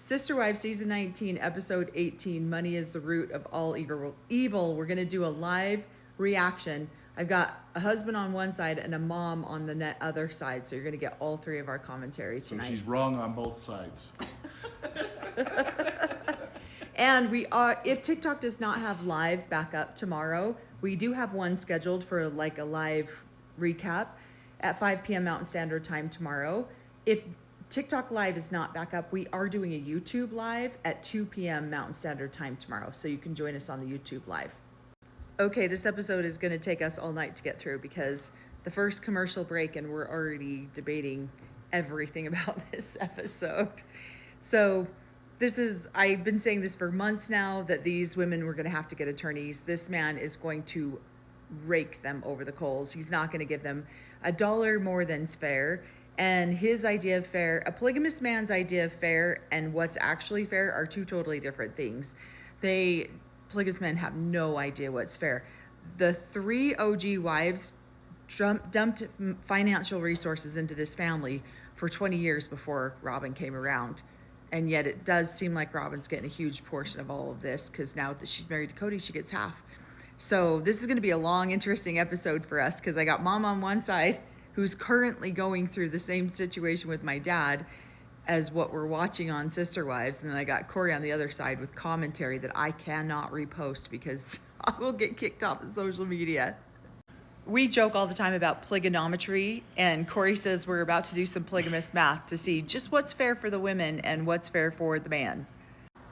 Sister Wives Season 19, Episode 18, Money is the Root of All Evil. We're going to do a live reaction. I've got a husband on one side and a mom on the other side, so you're going to get all three of our commentary tonight. So she's wrong on both sides. And we are, if TikTok does not have live backup tomorrow, we do have one scheduled for like a live recap at 5 p.m. Mountain Standard Time tomorrow. If TikTok live is not back up, we are doing a YouTube live at 2 p.m. Mountain Standard Time tomorrow, so you can join us on the YouTube live. Okay, this episode is going to take us all night to get through because the first commercial break and we're already debating everything about this episode. So I've been saying this for months now, that these women were going to have to get attorneys. This man is going to rake them over the coals. He's not going to give them $1 more than's fair. And his idea of fair, a polygamous man's idea of fair and what's actually fair are two totally different things. Polygamous men have no idea what's fair. The three OG wives dumped financial resources into this family for 20 years before Robin came around. And yet it does seem like Robin's getting a huge portion of all of this because now that she's married to Cody, she gets half. So this is going to be a long, interesting episode for us because I got mom on one side who's currently going through the same situation with my dad as what we're watching on Sister Wives. And then I got Corey on the other side with commentary that I cannot repost because I will get kicked off of social media. We joke all the time about polygonometry, and Corey says we're about to do some polygamous math to see just what's fair for the women and what's fair for the man.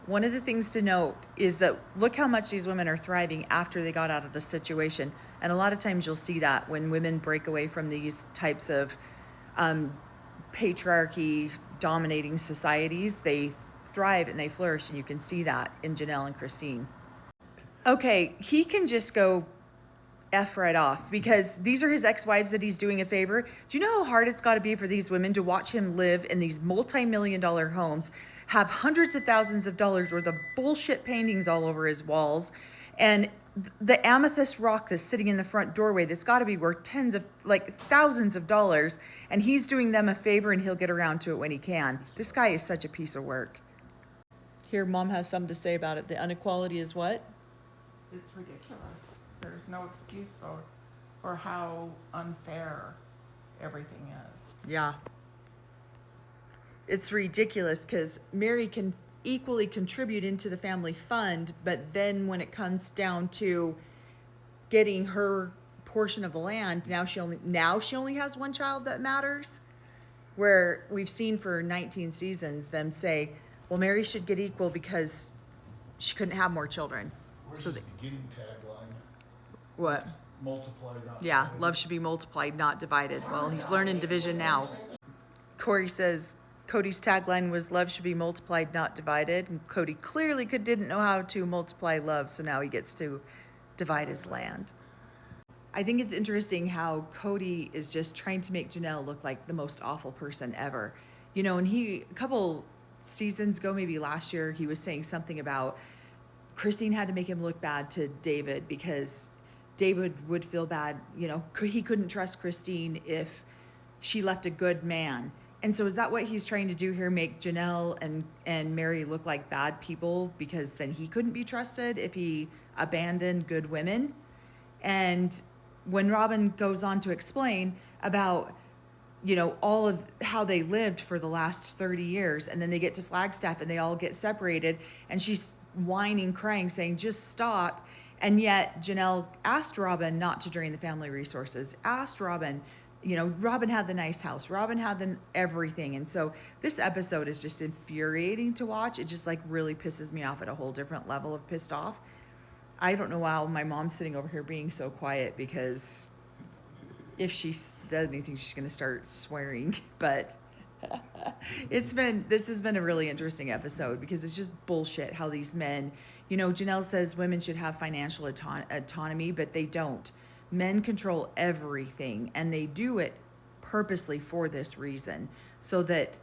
One of the things to note is that look how much these women are thriving after they got out of the situation. And a lot of times you'll see that when women break away from these types of patriarchy dominating societies, they thrive and they flourish, and you can see that in Janelle and Christine. Okay, he can just go F right off because these are his ex-wives that he's doing a favor. Do you know how hard it's got to be for these women to watch him live in these multi-million-dollar homes, have hundreds of thousands of dollars worth of bullshit paintings all over his walls, and the amethyst rock that's sitting in the front doorway that's got to be worth thousands of dollars, and he's doing them a favor and he'll get around to it when he can. This guy is such a piece of work. Here, mom has something to say about it. The inequality is what? It's ridiculous. There's no excuse for how unfair everything is. Yeah. It's ridiculous because Mary can equally contribute into the family fund, but then when it comes down to getting her portion of the land, now she only has one child that matters. Where we've seen for 19 seasons them say, well, Mary should get equal because she couldn't have more children. Where's So his beginning tagline? What? Multiply, not Yeah, divided. love should be multiplied, not divided. Well, he's learning division now. Corey says Cody's tagline was love should be multiplied, not divided. And Cody clearly didn't know how to multiply love, so now he gets to divide his land. I think it's interesting how Cody is just trying to make Janelle look like the most awful person ever. You know, and a couple seasons ago, maybe last year, he was saying something about Christine had to make him look bad to David because David would feel bad, you know, he couldn't trust Christine if she left a good man. And so is that what he's trying to do here, make Janelle and Mary look like bad people because then he couldn't be trusted if he abandoned good women? And when Robin goes on to explain about, you know, all of how they lived for the last 30 years, and then they get to Flagstaff and they all get separated, and she's whining, crying, saying, just stop. And yet Janelle asked Robin not to drain the family resources, asked Robin, you know, Robin had the nice house, Robin had everything. And so this episode is just infuriating to watch. It just like really pisses me off at a whole different level of pissed off. I don't know how my mom's sitting over here being so quiet because if she does anything, she's going to start swearing. But this has been a really interesting episode because it's just bullshit how these men, you know, Janelle says women should have financial autonomy, but they don't. Men control everything, and they do it purposely for this reason, so that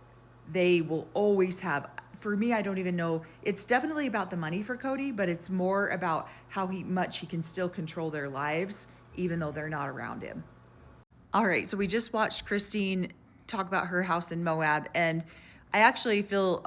they will always have, for me, I don't even know, it's definitely about the money for Cody, but it's more about how much he can still control their lives, even though they're not around him. All right, so we just watched Christine talk about her house in Moab, and I actually feel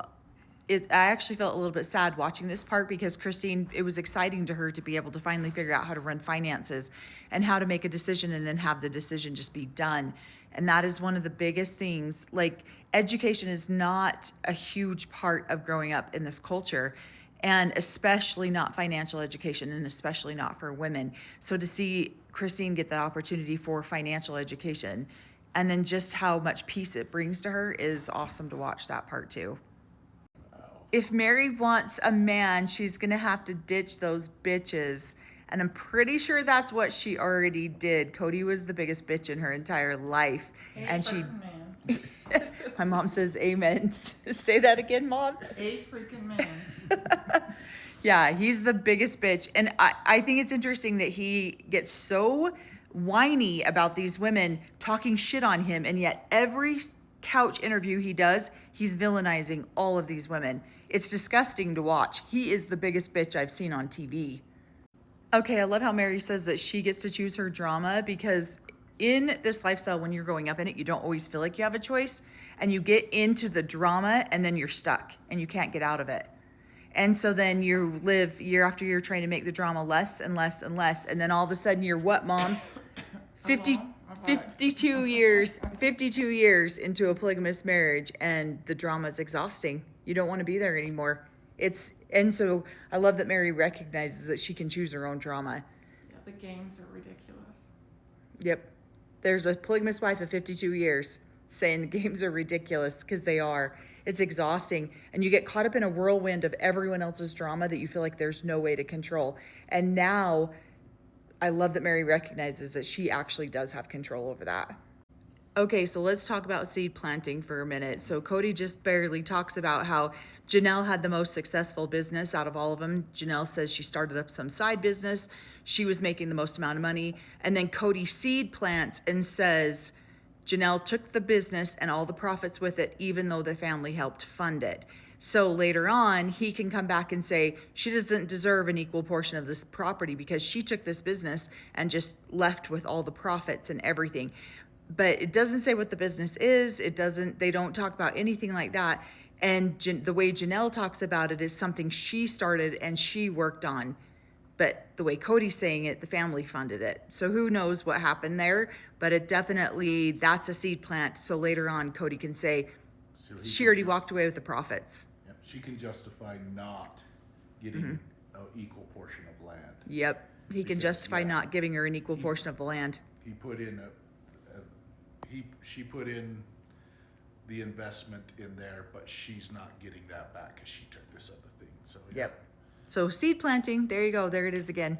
I actually felt a little bit sad watching this part because Christine, it was exciting to her to be able to finally figure out how to run finances and how to make a decision and then have the decision just be done. And that is one of the biggest things. Like, education is not a huge part of growing up in this culture, and especially not financial education, and especially not for women. So to see Christine get that opportunity for financial education and then just how much peace it brings to her is awesome to watch that part too. If Mary wants a man, she's gonna have to ditch those bitches. And I'm pretty sure that's what she already did. Cody was the biggest bitch in her entire life. And she, Man. my mom says amen. Say that again, Mom. A freaking man. Yeah, he's the biggest bitch. And I think it's interesting that he gets so whiny about these women talking shit on him. And yet every couch interview he does, he's villainizing all of these women. It's disgusting to watch. He is the biggest bitch I've seen on TV. Okay, I love how Mary says that she gets to choose her drama, because in this lifestyle, when you're growing up in it, you don't always feel like you have a choice, and you get into the drama and then you're stuck and you can't get out of it. And so then you live year after year trying to make the drama less and less and less. And then all of a sudden you're what, Mom? 52 years into a polygamous marriage, and the drama is exhausting. You don't want to be there anymore. And so I love that Mary recognizes that she can choose her own drama. Yeah, the games are ridiculous. Yep. There's a polygamous wife of 52 years saying the games are ridiculous, because they are. It's exhausting. And you get caught up in a whirlwind of everyone else's drama that you feel like there's no way to control. And now I love that Mary recognizes that she actually does have control over that. Okay, so let's talk about seed planting for a minute. So Cody just barely talks about how Janelle had the most successful business out of all of them. Janelle says she started up some side business. She was making the most amount of money. And then Cody seed plants and says Janelle took the business and all the profits with it, even though the family helped fund it. So later on, he can come back and say she doesn't deserve an equal portion of this property because she took this business and just left with all the profits and everything. But it doesn't say what the business is. They don't talk about anything like that. And the way Janelle talks about it is something she started and she worked on. But the way Cody's saying it, the family funded it. So who knows what happened there, but that's a seed plant. So later on, Cody can say, So she already walked away with the profits. Yep, she can justify not getting an equal portion of land. Yep. He can Because, justify yeah, not giving her an equal portion of the land. He put in she put in the investment in there, but she's not getting that back because she took this other thing. So yeah. Yep. So seed planting, there you go. There it is again.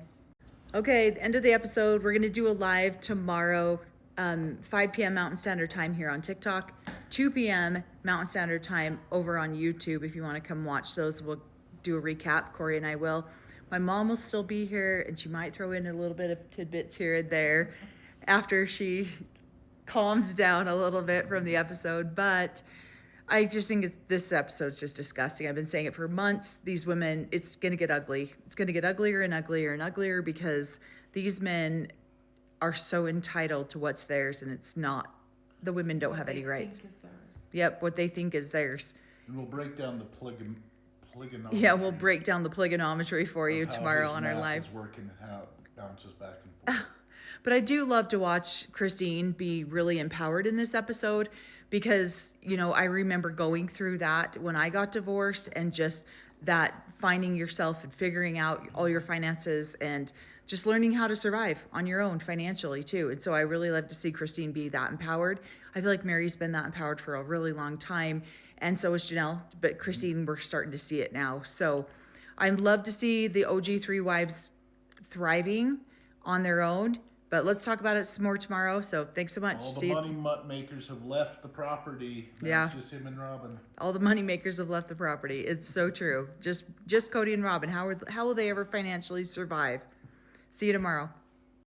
Okay, the end of the episode. We're going to do a live tomorrow, 5 p.m. Mountain Standard Time here on TikTok, 2 p.m. Mountain Standard Time over on YouTube. If you want to come watch those, we'll do a recap. Corey and I will. My mom will still be here, and she might throw in a little bit of tidbits here and there after she calms down a little bit from the episode. But I just think this episode's just disgusting. I've been saying it for months. These women, it's going to get ugly. It's going to get uglier and uglier and uglier because these men are so entitled to what's theirs, and it's not. The women don't have any rights. Yep, what they think is theirs. And we'll break down the polygonometry. Yeah, we'll break down the polygonometry for you of how tomorrow his on our math live. is working and how it bounces back and forth. But I do love to watch Christine be really empowered in this episode because, I remember going through that when I got divorced, and just that finding yourself and figuring out all your finances and just learning how to survive on your own financially too. And so I really love to see Christine be that empowered. I feel like Mary's been that empowered for a really long time, and so is Janelle, but Christine, we're starting to see it now. So I'd love to see the OG 3 wives thriving on their own. But let's talk about it some more tomorrow. So thanks so much. All the money makers have left the property. Now Yeah. It's just him and Robin. All the money makers have left the property. It's so true. Just Cody and Robin. How will they ever financially survive? See you tomorrow.